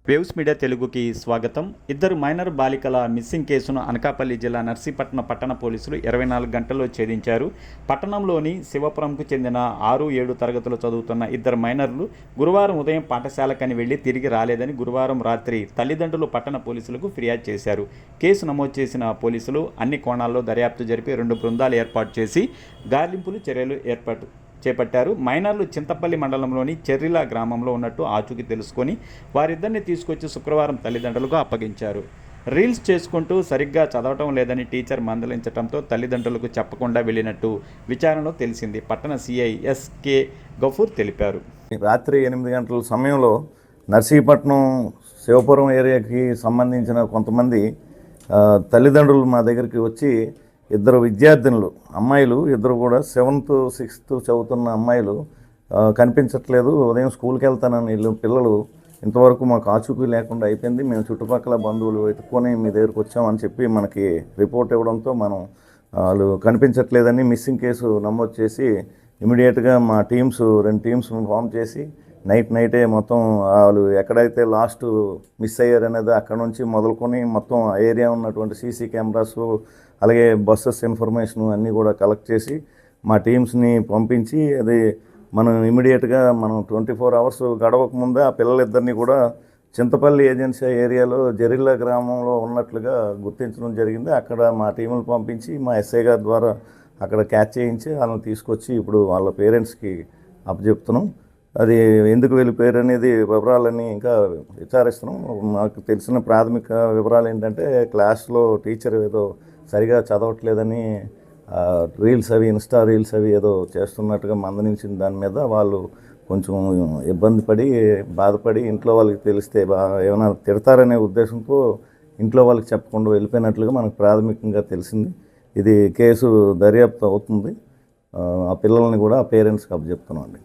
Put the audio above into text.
Waves media తెలుగుకి స్వాగతం. ఇద్దరు మైనర్ బాలికల మిస్సింగ్ కేసును అనకాపల్లి జిల్లా నర్సీపట్నం పట్టణ పోలీసులు 24 గంటల్లో ఛేదించారు. పట్టణంలోని శివపురంకు చెందిన 6-7 తరగతులు చదువుతున్న ఇద్దరు మైనర్లు గురువారం ఉదయం పాఠశాలకని వెళ్లి తిరిగి రాలేదని గురువారం రాత్రి తల్లిదండ్రులు పట్టణ పోలీసులకు ఫిర్యాదు చేశారు. కేసు నమోదు చేసిన పోలీసులు అన్ని కోణాల్లో దర్యాప్తు జరిపి 2 బృందాలు ఏర్పాటు చేసి గాలింపులు చర్యలు చేపట్టారు. మైనర్లు చింతపల్లి మండలంలోని చెర్రిల గ్రామంలో ఉన్నట్టు ఆచూకీ తెలుసుకొని వారిద్దరిని తీసుకొచ్చి శుక్రవారం తల్లిదండ్రులకు అప్పగించారు. రీల్స్ చేసుకుంటూ సరిగ్గా చదవటం లేదని టీచర్ మందలించడంతో తల్లిదండ్రులకు చెప్పకుండా వెళ్ళినట్టు విచారణలో తెలిసింది. పట్టణ సిఐ ఎస్కే గఫూర్ తెలిపారు. రాత్రి 8 గంటల సమయంలో నర్సీపట్నం శివపురం ఏరియాకి సంబంధించిన కొంతమంది తల్లిదండ్రులు మా దగ్గరికి వచ్చి ఇద్దరు విద్యార్థినులు అమ్మాయిలు, ఇద్దరు కూడా 7th 6th చదువుతున్న అమ్మాయిలు కనిపించట్లేదు, ఉదయం స్కూల్కి వెళ్తానని పిల్లలు ఇంతవరకు మాకు ఆచూకీ లేకుండా అయిపోయింది, మేము చుట్టుపక్కల బంధువులు వెతుక్కొని మీ దగ్గరికి వచ్చామని చెప్పి మనకి రిపోర్ట్ ఇవ్వడంతో మనం వాళ్ళు కనిపించట్లేదని మిస్సింగ్ కేసు నమోదు చేసి ఇమీడియట్గా మా టీమ్స్ 2 టీమ్స్ను ఫామ్ చేసి నైటే మొత్తం వాళ్ళు ఎక్కడైతే లాస్ట్ మిస్ అయ్యారనేది అక్కడ నుంచి మొదలుకొని మొత్తం ఏరియా ఉన్నటువంటి సీసీ కెమెరాస్ అలాగే బస్సెస్ ఇన్ఫర్మేషన్ అన్నీ కూడా కలెక్ట్ చేసి మా టీమ్స్ని పంపించి అది మనం ఇమీడియట్గా మనం 24 hours గడవక ముందే ఆ పిల్లలిద్దరినీ కూడా చింతపల్లి ఏజెన్సీ ఏరియాలో జెరిల్లా గ్రామంలో ఉన్నట్లుగా గుర్తించడం జరిగింది. అక్కడ మా టీములు పంపించి మా ఎస్ఐ గారి ద్వారా అక్కడ క్యాచ్ చేయించి వాళ్ళని తీసుకొచ్చి ఇప్పుడు వాళ్ళ పేరెంట్స్కి అప్పచెప్తున్నాం. అది ఎందుకు వెళ్ళిపోయారు అనేది వివరాలన్నీ ఇంకా విచారిస్తున్నాం. నాకు తెలిసిన ప్రాథమిక వివరాలు ఏంటంటే క్లాస్లో టీచర్ ఏదో సరిగా చదవట్లేదని రీల్స్ అవి ఇన్స్టా రీల్స్ అవి ఏదో చేస్తున్నట్టుగా మందలించిన దాని మీద వాళ్ళు కొంచెం ఇబ్బంది పడి బాధపడి ఇంట్లో వాళ్ళకి తెలిస్తే ఏమైనా తిడతారనే ఉద్దేశంతో ఇంట్లో వాళ్ళకి చెప్పకుండా వెళ్ళిపోయినట్లుగా మనకు ప్రాథమికంగా తెలిసింది. ఇది కేసు దర్యాప్తు అవుతుంది. ఆ పిల్లల్ని కూడా ఆ పేరెంట్స్కి అప్పచెప్తున్నాం అండి.